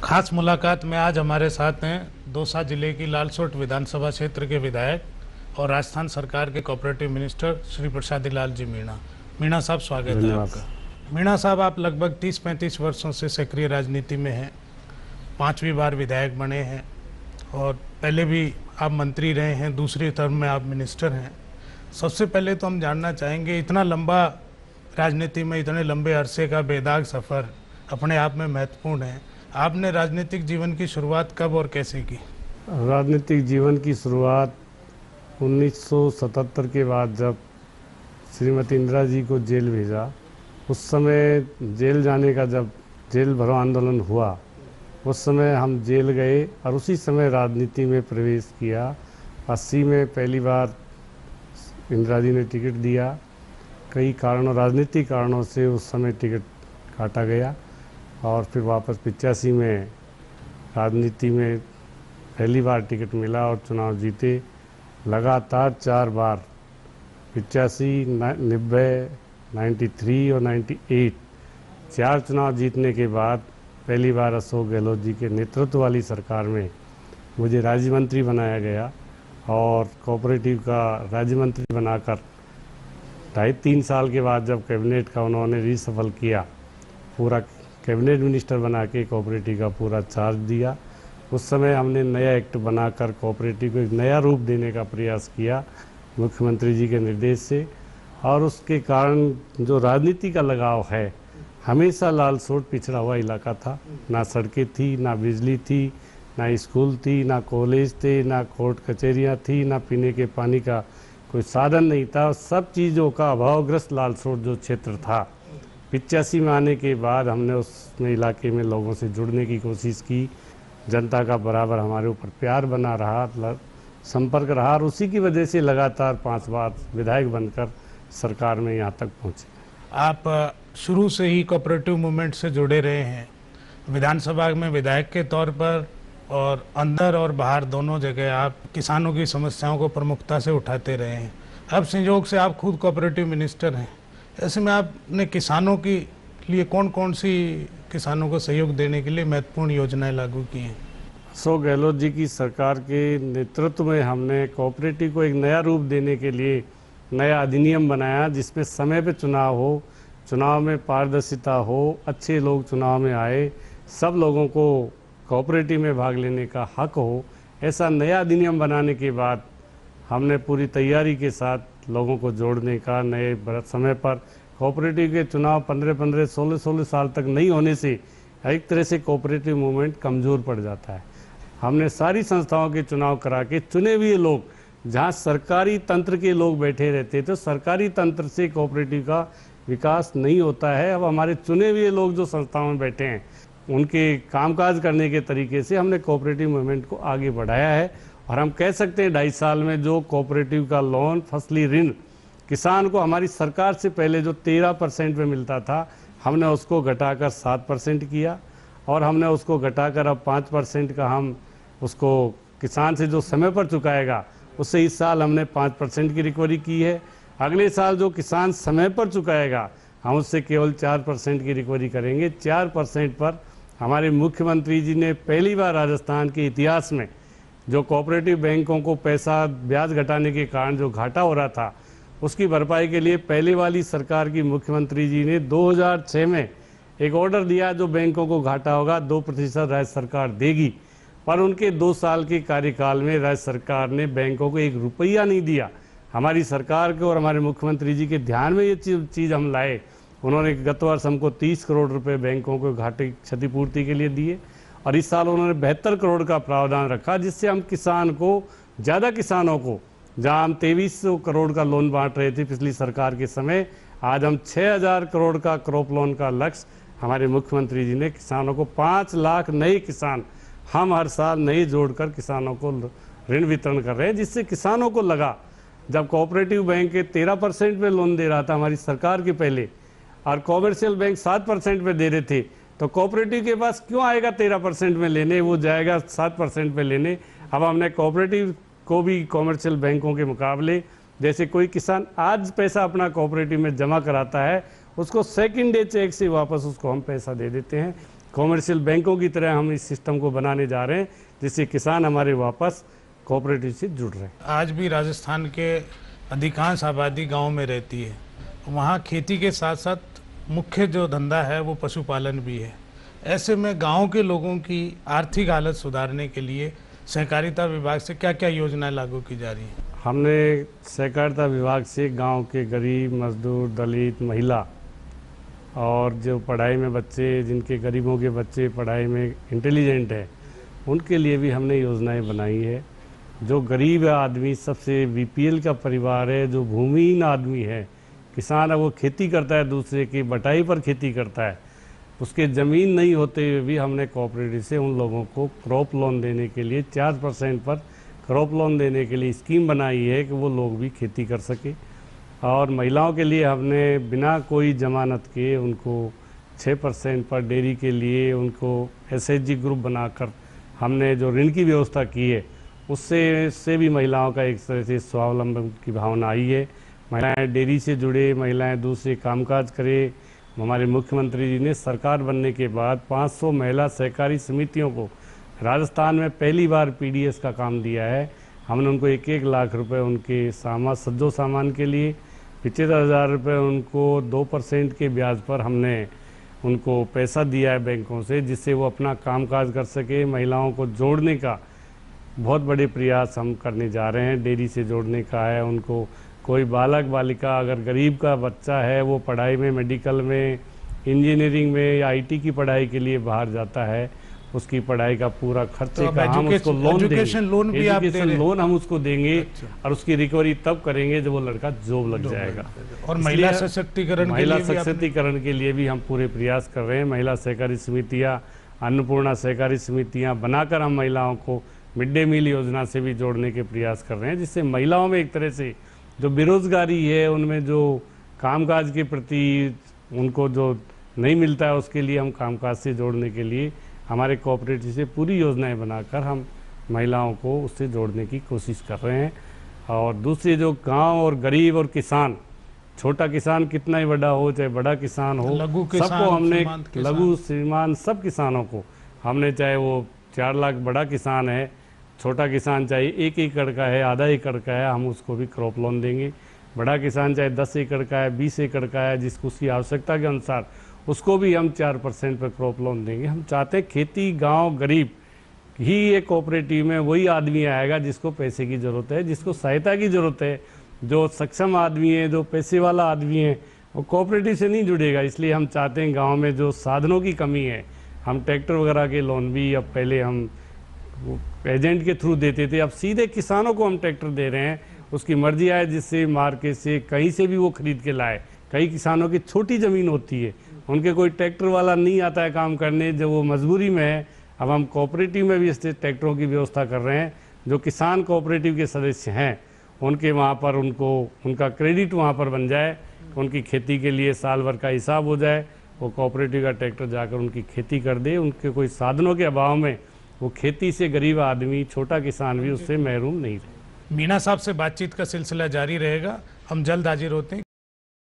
खास मुलाकात में आज हमारे साथ हैं दौसा जिले की लालसोट विधानसभा क्षेत्र के विधायक और राजस्थान सरकार के कोऑपरेटिव मिनिस्टर श्री प्रसादी लाल जी मीणा। मीणा साहब, स्वागत है धन्यवाद। आपका। मीणा साहब, आप लगभग 30-35 वर्षों से सक्रिय राजनीति में हैं, 5वीं बार विधायक बने हैं और पहले भी आप मंत्री रहे हैं, दूसरी टर्म में आप मिनिस्टर हैं। सबसे पहले तो हम जानना चाहेंगे, इतना लंबा राजनीति में इतने लंबे अरसे का बेदाग सफ़र अपने आप में महत्वपूर्ण है। आपने राजनीतिक जीवन की शुरुआत कब और कैसे की? राजनीतिक जीवन की शुरुआत 1977 के बाद जब श्रीमती इंदिरा जी को जेल भेजा, उस समय जेल जाने का जब जेल भरो आंदोलन हुआ, उस समय हम जेल गए और उसी समय राजनीति में प्रवेश किया। 80 में पहली बार इंदिरा जी ने टिकट दिया। कई कारणों, राजनीतिक कारणों से उस समय टिकट काटा गया और फिर वापस 85 में राजनीति में पहली बार टिकट मिला और चुनाव जीते। लगातार 4 बार 85, 90, 93 और 98 4 चुनाव जीतने के बाद पहली बार अशोक गहलोत जी के नेतृत्व वाली सरकार में मुझे राज्य मंत्री बनाया गया और कोऑपरेटिव का राज्य मंत्री बनाकर 2.5-3 साल के बाद जब कैबिनेट का उन्होंने रीसफल किया, पूरा कैबिनेट मिनिस्टर बना के कोऑपरेटिव का पूरा चार्ज दिया। उस समय हमने नया एक्ट बनाकर कोऑपरेटिव को एक नया रूप देने का प्रयास किया मुख्यमंत्री जी के निर्देश से। और उसके कारण जो राजनीति का लगाव है, हमेशा लालसोट पिछड़ा हुआ इलाका था। ना सड़कें थी, ना बिजली थी, ना स्कूल थी, ना कॉलेज थे, ना कोर्ट कचहरियाँ थी, ना पीने के पानी का कोई साधन नहीं था। सब चीज़ों का अभावग्रस्त लालसोट जो क्षेत्र था, 85 में आने के बाद हमने उसमें इलाके में लोगों से जुड़ने की कोशिश की। जनता का बराबर हमारे ऊपर प्यार बना रहा, संपर्क रहा और उसी की वजह से लगातार 5 बार विधायक बनकर सरकार में यहाँ तक पहुँचे। आप शुरू से ही कोऑपरेटिव मूवमेंट से जुड़े रहे हैं, विधानसभा में विधायक के तौर पर और अंदर और बाहर दोनों जगह आप किसानों की समस्याओं को प्रमुखता से उठाते रहे हैं। अब संयोग से आप खुद कोऑपरेटिव मिनिस्टर हैं, ऐसे में आपने किसानों के लिए कौन कौन सी किसानों को सहयोग देने के लिए महत्वपूर्ण योजनाएं लागू की हैं? अशोक गहलोत जी की सरकार के नेतृत्व में हमने कोऑपरेटिव को एक नया रूप देने के लिए नया अधिनियम बनाया, जिसमें समय पे चुनाव हो, चुनाव में पारदर्शिता हो, अच्छे लोग चुनाव में आए, सब लोगों को कोऑपरेटिव में भाग लेने का हक हो। ऐसा नया अधिनियम बनाने के बाद हमने पूरी तैयारी के साथ लोगों को जोड़ने का, नए समय पर कोऑपरेटिव के चुनाव 15-15, 16-16 साल तक नहीं होने से एक तरह से कोऑपरेटिव मूवमेंट कमज़ोर पड़ जाता है। हमने सारी संस्थाओं के चुनाव करा के चुने हुए लोग, जहां सरकारी तंत्र के लोग बैठे रहते तो सरकारी तंत्र से कोऑपरेटिव का विकास नहीं होता है। अब हमारे चुने हुए लोग जो संस्थाओं में बैठे हैं, उनके कामकाज करने के तरीके से हमने कोऑपरेटिव मूवमेंट को आगे बढ़ाया है। और हम कह सकते हैं 2.5 साल में जो कोऑपरेटिव का लोन, फसली ऋण किसान को हमारी सरकार से पहले जो 13% में मिलता था, हमने उसको घटाकर 7% किया और हमने उसको घटाकर अब 5% का हम उसको किसान से जो समय पर चुकाएगा, उससे इस साल हमने 5% की रिकवरी की है। अगले साल जो किसान समय पर चुकाएगा, हम उससे केवल 4% की रिकवरी करेंगे। 4% पर हमारे मुख्यमंत्री जी ने पहली बार राजस्थान के इतिहास में जो कोऑपरेटिव बैंकों को पैसा ब्याज घटाने के कारण जो घाटा हो रहा था, उसकी भरपाई के लिए पहले वाली सरकार की मुख्यमंत्री जी ने 2006 में एक ऑर्डर दिया, जो बैंकों को घाटा होगा 2% राज्य सरकार देगी। पर उनके 2 साल के कार्यकाल में राज्य सरकार ने बैंकों को 1 रुपया नहीं दिया। हमारी सरकार के और हमारे मुख्यमंत्री जी के ध्यान में ये चीज़ हम लाए। उन्होंने गत वर्ष हमको 30 करोड़ रुपए बैंकों को घाटे क्षतिपूर्ति के लिए दिए और इस साल उन्होंने 72 करोड़ का प्रावधान रखा, जिससे हम किसान को, ज़्यादा किसानों को, जहाँ हम 2300 करोड़ का लोन बांट रहे थे पिछली सरकार के समय, आज हम 6000 करोड़ का क्रॉप लोन का लक्ष्य हमारे मुख्यमंत्री जी ने किसानों को 5 लाख नए किसान हम हर साल नए जोड़कर किसानों को ऋण वितरण कर रहे हैं, जिससे किसानों को लगा, जब कोऑपरेटिव बैंक के 13% पे लोन दे रहा था हमारी सरकार के पहले और कॉमर्शियल बैंक 7% पे दे रहे थे, तो कोऑपरेटिव के पास क्यों आएगा 13% में लेने, वो जाएगा 7% पे लेने। अब हमने कोऑपरेटिव को भी कॉमर्शियल बैंकों के मुकाबले, जैसे कोई किसान आज पैसा अपना कोऑपरेटिव में जमा कराता है, उसको सेकंड डे चेक से वापस उसको हम पैसा दे देते हैं। कॉमर्शियल बैंकों की तरह हम इस सिस्टम को बनाने जा रहे हैं, जिससे किसान हमारे वापस कोऑपरेटिव से जुड़ रहे हैं। आज भी राजस्थान के अधिकांश आबादी गांव में रहती है। वहाँ खेती के साथ साथ मुख्य जो धंधा है वो पशुपालन भी है। ऐसे में गांव के लोगों की आर्थिक हालत सुधारने के लिए सहकारिता विभाग से क्या क्या योजनाएं लागू की जा रही है? हमने सहकारिता विभाग से गांव के गरीब, मजदूर, दलित, महिला और जो पढ़ाई में बच्चे, जिनके गरीबों के बच्चे पढ़ाई में इंटेलिजेंट हैं, उनके लिए भी हमने योजनाएं बनाई है। जो गरीब आदमी, सबसे बीपीएल का परिवार है, जो भूमिहीन आदमी है, किसान है, वो खेती करता है, दूसरे की बटाई पर खेती करता है, उसके ज़मीन नहीं होते हुए भी हमने कोऑपरेटिव से उन लोगों को क्रॉप लोन देने के लिए 4% पर क्रॉप लोन देने के लिए स्कीम बनाई है कि वो लोग भी खेती कर सके। और महिलाओं के लिए हमने बिना कोई जमानत के उनको 6% पर डेयरी के लिए उनको एसएचजी ग्रुप बनाकर हमने जो ऋण की व्यवस्था की है, उससे भी महिलाओं का एक तरह से स्वावलंबन की भावना आई है। महिलाएं डेयरी से जुड़े, महिलाएं दूसरे कामकाज करें। हमारे मुख्यमंत्री जी ने सरकार बनने के बाद 500 महिला सहकारी समितियों को राजस्थान में पहली बार पीडीएस का काम दिया है। हमने उनको 1-1 लाख रुपए उनके सज्जो सामान के लिए, 75,000 रुपये उनको 2% के ब्याज पर हमने उनको पैसा दिया है बैंकों से, जिससे वो अपना कामकाज कर सके। महिलाओं को जोड़ने का बहुत बड़े प्रयास हम करने जा रहे हैं। डेयरी से जोड़ने का है, उनको कोई बालक बालिका अगर गरीब का बच्चा है, वो पढ़ाई में, मेडिकल में, इंजीनियरिंग में या आईटी की पढ़ाई के लिए बाहर जाता है, उसकी पढ़ाई का पूरा खर्चे तो का हम उसको लोन देंगे। लोन भी आप दे रहे हैं? लोन हम उसको देंगे। और उसकी रिकवरी तब करेंगे जब वो लड़का जॉब लग जाएगा। और महिला सशक्तिकरण के लिए भी हम पूरे प्रयास कर रहे हैं। महिला सहकारी समितियाँ, अन्नपूर्णा सहकारी समितियाँ बनाकर हम महिलाओं को मिड डे मील योजना से भी जोड़ने के प्रयास कर रहे हैं, जिससे महिलाओं में एक तरह से जो बेरोजगारी है, उनमें जो कामकाज के प्रति उनको जो नहीं मिलता है, उसके लिए हम कामकाज से जोड़ने के लिए हमारे कोऑपरेटिव से पूरी योजनाएं बनाकर हम महिलाओं को उससे जोड़ने की कोशिश कर रहे हैं। और दूसरे जो गांव और गरीब और किसान, छोटा किसान कितना ही बड़ा हो चाहे बड़ा किसान हो, सबको हमने, लघु सीमांत सब किसानों को हमने, चाहे वो 4 लाख बड़ा किसान है, छोटा किसान चाहे 1 एकड़ का है, आधा एकड़ का है, हम उसको भी क्रॉप लोन देंगे। बड़ा किसान चाहे 10 एकड़ का है, 20 एकड़ का है, जिसको उसकी आवश्यकता के अनुसार उसको भी हम 4% पर क्रॉप लोन देंगे। हम चाहते हैं खेती, गांव, गरीब ही ये कोऑपरेटिव में वही आदमी आएगा जिसको पैसे की ज़रूरत है, जिसको सहायता की ज़रूरत है। जो सक्षम आदमी है, जो पैसे वाला आदमी है, वो कोऑपरेटिव से नहीं जुड़ेगा। इसलिए हम चाहते हैं गाँव में जो साधनों की कमी है, हम ट्रैक्टर वगैरह के लोन भी, अब पहले हम एजेंट के थ्रू देते थे, अब सीधे किसानों को हम ट्रैक्टर दे रहे हैं। उसकी मर्जी आए जिससे मार्केट से कहीं से भी वो खरीद के लाए। कई किसानों की छोटी ज़मीन होती है, उनके कोई ट्रैक्टर वाला नहीं आता है काम करने, जब वो मजबूरी में है। अब हम कोऑपरेटिव में भी इससे ट्रैक्टरों की व्यवस्था कर रहे हैं। जो किसान कोऑपरेटिव के सदस्य हैं, उनके वहाँ पर उनको उनका क्रेडिट वहाँ पर बन जाए, उनकी खेती के लिए साल भर का हिसाब हो जाए, वो कोऑपरेटिव का ट्रैक्टर जाकर उनकी खेती कर दे। उनके कोई साधनों के अभाव में वो खेती से गरीब आदमी, छोटा किसान भी उससे महरूम नहीं रहे। मीणा साहब से बातचीत का सिलसिला जारी रहेगा। हम जल्द हाजिर होते हैं।